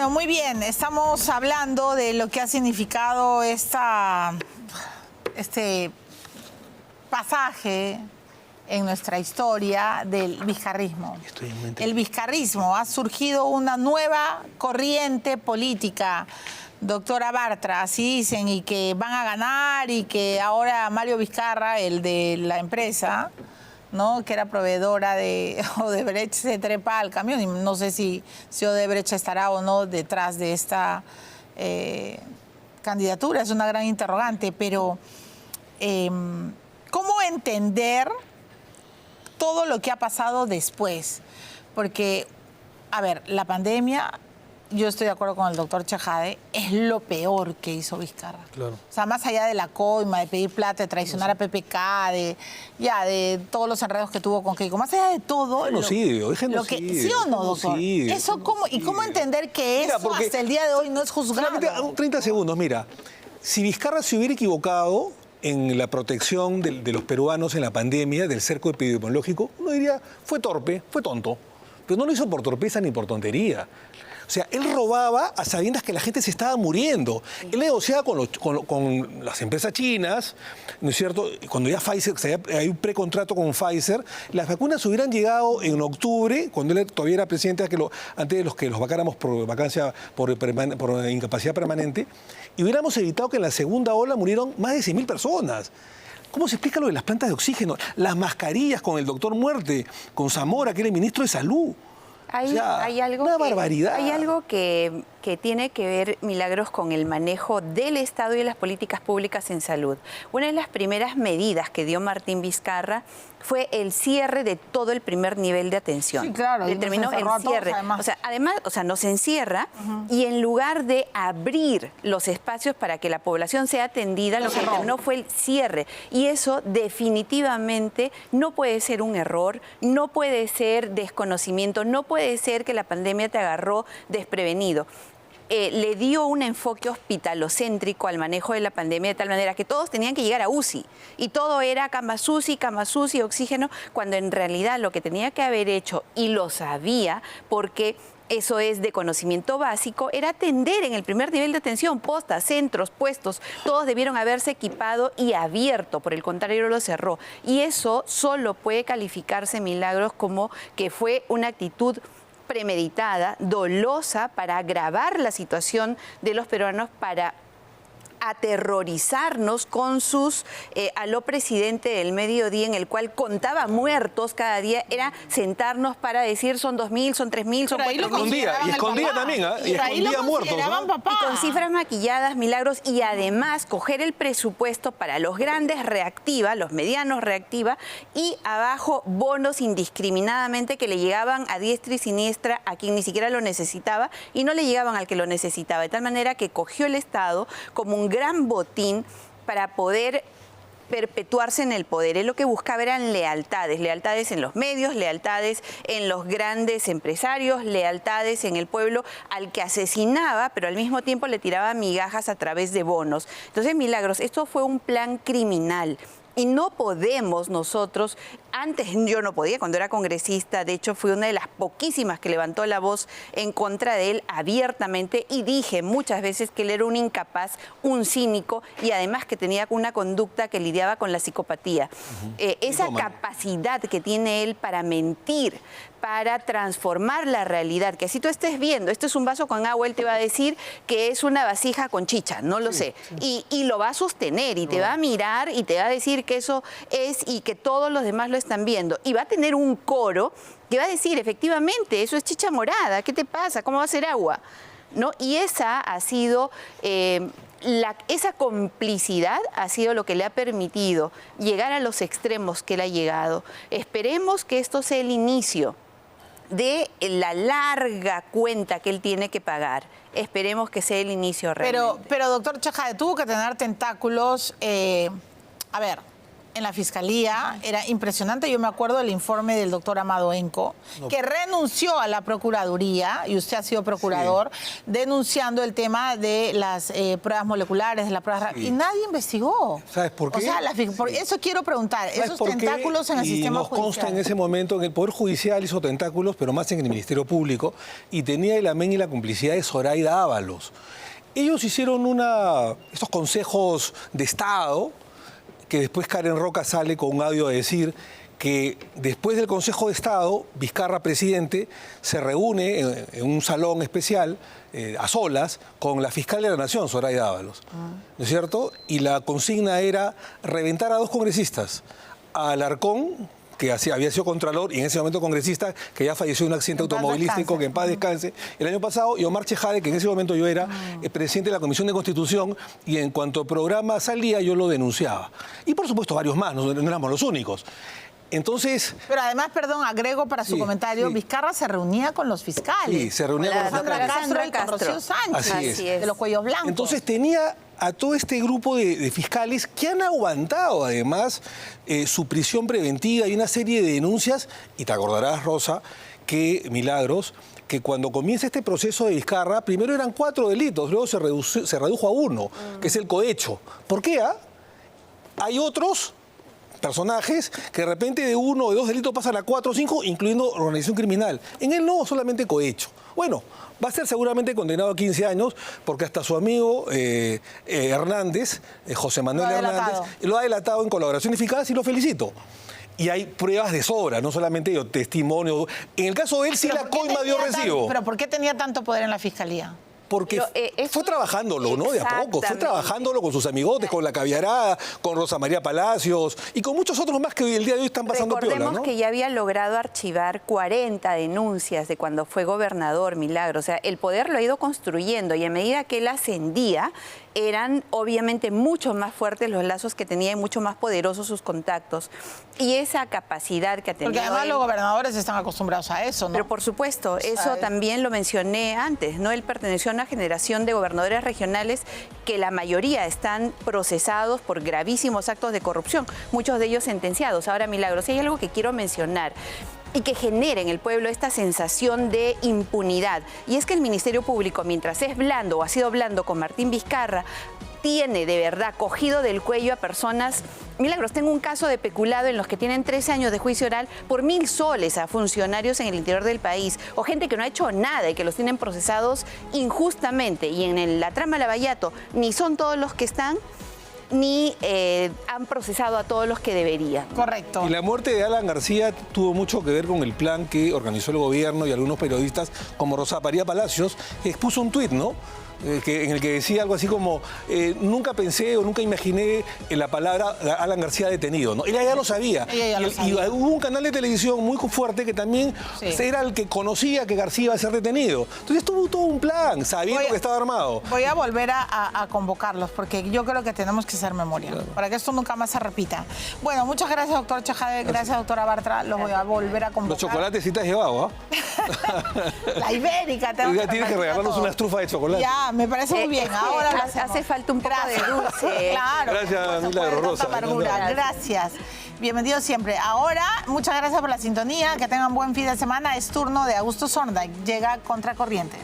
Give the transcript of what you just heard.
Bueno, muy bien. Estamos hablando de lo que ha significado este pasaje en nuestra historia del vizcarrismo. El vizcarrismo ha surgido una nueva corriente política, doctora Bartra, así dicen, y que van a ganar y que ahora Mario Vizcarra, el de la empresa, ¿no?, que era proveedora de Odebrecht, se trepa al camión y no sé si Odebrecht estará o no detrás de esta candidatura, es una gran interrogante, pero ¿cómo entender todo lo que ha pasado después? Porque, a ver, la pandemia, yo estoy de acuerdo con el doctor Chejade, es lo peor que hizo Vizcarra. Claro. O sea, más allá de la coima, de pedir plata, de traicionar a PPK, de todos los enredos que tuvo con Keiko, más allá de todo... Genocidio, ¿sí o no, doctor? Eso, ¿cómo entender que eso hasta el día de hoy no es juzgado? 30 segundos, mira. Si Vizcarra se hubiera equivocado en la protección de los peruanos en la pandemia, del cerco epidemiológico, uno diría, fue torpe, fue tonto. Pero no lo hizo por torpeza ni por tontería. O sea, él robaba a sabiendas que la gente se estaba muriendo. Él negociaba con las empresas chinas, ¿no es cierto? Cuando ya Pfizer, hay un precontrato con Pfizer, las vacunas hubieran llegado en octubre, cuando él todavía era presidente, antes de los que los vacáramos por vacancia, por incapacidad permanente, y hubiéramos evitado que en la segunda ola murieron más de 100.000 personas. ¿Cómo se explica lo de las plantas de oxígeno? Las mascarillas con el doctor Muerte, con Zamora, que era el ministro de Salud. Hay algo una barbaridad. Hay algo que tiene que ver, Milagros, con el manejo del Estado y de las políticas públicas en salud. Una de las primeras medidas que dio Martín Vizcarra fue el cierre de todo el primer nivel de atención. Sí, claro. Determinó el cierre. Además, nos encierra y en lugar de abrir los espacios para que la población sea atendida, lo que determinó fue el cierre. Y eso definitivamente no puede ser un error, no puede ser desconocimiento, no puede ser que la pandemia te agarró desprevenido. Le dio un enfoque hospitalocéntrico al manejo de la pandemia de tal manera que todos tenían que llegar a UCI y todo era camas UCI, oxígeno, cuando en realidad lo que tenía que haber hecho, y lo sabía porque eso es de conocimiento básico, era atender en el primer nivel de atención, postas, centros, puestos, todos debieron haberse equipado y abierto, por el contrario lo cerró. Y eso solo puede calificarse, Milagros, como que fue una actitud premeditada, dolosa, para agravar la situación de los peruanos, para aterrorizarnos con sus aló presidente del mediodía, en el cual contaba muertos cada día, era sentarnos para decir son 2.000, son 3.000, son 4.000. Y escondía también, y escondía muertos. Y con cifras maquilladas, Milagros, y además coger el presupuesto para los grandes reactiva, los medianos reactiva, y abajo bonos indiscriminadamente que le llegaban a diestra y siniestra a quien ni siquiera lo necesitaba y no le llegaban al que lo necesitaba, de tal manera que cogió el Estado como un gran botín para poder perpetuarse en el poder. Él lo que buscaba eran lealtades en los medios, lealtades en los grandes empresarios, lealtades en el pueblo al que asesinaba, pero al mismo tiempo le tiraba migajas a través de bonos. Entonces, Milagros, esto fue un plan criminal. Y no podemos nosotros, antes yo no podía, cuando era congresista, de hecho fui una de las poquísimas que levantó la voz en contra de él abiertamente y dije muchas veces que él era un incapaz, un cínico y además que tenía una conducta que lidiaba con la psicopatía. Esa capacidad que tiene él para mentir, para transformar la realidad, que así tú estés viendo, esto es un vaso con agua, él te va a decir que es una vasija con chicha, no lo sé, y lo va a sostener y te va a mirar y te va a decir que eso es y que todos los demás lo están viendo, y va a tener un coro que va a decir, efectivamente, eso es chicha morada, ¿qué te pasa? ¿Cómo va a ser agua? ¿No? Y esa ha sido... esa complicidad ha sido lo que le ha permitido llegar a los extremos que él ha llegado. Esperemos que esto sea el inicio de la larga cuenta que él tiene que pagar. Esperemos que sea el inicio realmente. Pero doctor Chejade, tuvo que tener tentáculos, a ver, en la fiscalía era impresionante. Yo me acuerdo del informe del doctor Amado Enco, que renunció a la procuraduría, y usted ha sido procurador, denunciando el tema de las pruebas moleculares, de las pruebas... Y nadie investigó. ¿Sabes por qué? O sea, por eso quiero preguntar, esos tentáculos en el sistema judicial. Y nos consta en ese momento en el Poder Judicial hizo tentáculos, pero más en el Ministerio Público, y tenía el amén y la complicidad de Zoraida Ábalos. Ellos hicieron estos consejos de Estado, que después Karen Roca sale con un audio a decir que después del Consejo de Estado, Vizcarra, presidente, se reúne en un salón especial, a solas, con la fiscal de la Nación, Zoraida Ábalos, ¿no es cierto? Y la consigna era reventar a 2 congresistas, a Alarcón, que había sido contralor y en ese momento congresista, que ya falleció en un accidente automovilístico, que en paz descanse, el año pasado, y Omar Chejade, que en ese momento yo era presidente de la Comisión de Constitución, y en cuanto el programa salía, yo lo denunciaba. Y por supuesto varios más, no éramos los únicos. Entonces... Pero además, perdón, agrego para su comentario, Vizcarra se reunía con los fiscales. Sí, se reunía con Sandra Castro y con Rocío Sánchez, Así es. de los cuellos blancos. Entonces tenía a todo este grupo de fiscales que han aguantado además su prisión preventiva y una serie de denuncias, y te acordarás, Rosa, que Milagros, que cuando comienza este proceso de Vizcarra, primero eran 4 delitos, luego se redujo a 1, que es el cohecho. ¿Por qué? Hay otros personajes que de repente de 1 o de 2 delitos pasan a 4 o 5, incluyendo organización criminal. En él no, solamente cohecho. Bueno, va a ser seguramente condenado a 15 años porque hasta su amigo Hernández, José Manuel Hernández, lo ha delatado en colaboración eficaz y lo felicito. Y hay pruebas de sobra, no solamente testimonios. En el caso de él, sí la coima dio recibo. ¿Pero por qué tenía tanto poder en la fiscalía? Porque fue trabajándolo, ¿no? De a poco. Fue trabajándolo con sus amigotes, con la Caviará, con Rosa María Palacios y con muchos otros más que hoy el día de hoy están pasando piola, ¿no? Recordemos que ya había logrado archivar 40 denuncias de cuando fue gobernador, Milagro. O sea, el poder lo ha ido construyendo y a medida que él ascendía, eran obviamente mucho más fuertes los lazos que tenía y mucho más poderosos sus contactos. Y esa capacidad que ha tenido... Porque además los gobernadores están acostumbrados a eso, ¿no? Pero por supuesto, eso también lo mencioné antes, ¿no? Él perteneció a una generación de gobernadores regionales que la mayoría están procesados por gravísimos actos de corrupción, muchos de ellos sentenciados. Ahora, Milagros, hay algo que quiero mencionar y que genera en el pueblo esta sensación de impunidad. Y es que el Ministerio Público, mientras es blando o ha sido blando con Martín Vizcarra, tiene de verdad cogido del cuello a personas. Milagros, tengo un caso de peculado en los que tienen 13 años de juicio oral por 1.000 soles a funcionarios en el interior del país, o gente que no ha hecho nada y que los tienen procesados injustamente. Y en la trama Lavallato ni son todos los que están, ni han procesado a todos los que deberían. Correcto. Y la muerte de Alan García tuvo mucho que ver con el plan que organizó el gobierno y algunos periodistas, como Rosa María Palacios, expuso un tuit, ¿no? En el que decía algo así como, nunca pensé o nunca imaginé en la palabra Alan García detenido, ¿no? Ella ya lo sabía. Y hubo un canal de televisión muy fuerte que también era el que conocía que García iba a ser detenido. Entonces tuvo todo un plan, sabiendo que estaba armado. Voy a volver a convocarlos, porque yo creo que tenemos que hacer memoria, para que esto nunca más se repita. Bueno, muchas gracias, doctor Chejade, gracias, doctora Bartra, los voy a volver a convocar. Los chocolates sí te has llevado, La ibérica. Ya tienes que regalarnos una estrufa de chocolate. Ya, me parece muy bien. Ahora lo hacemos. Hace falta un poco de dulce. Claro. Gracias, Milagro Rosa. Gracias. Bienvenido siempre. Ahora, muchas gracias por la sintonía. Que tengan buen fin de semana. Es turno de Augusto Zorndijk. Llega Contracorriente.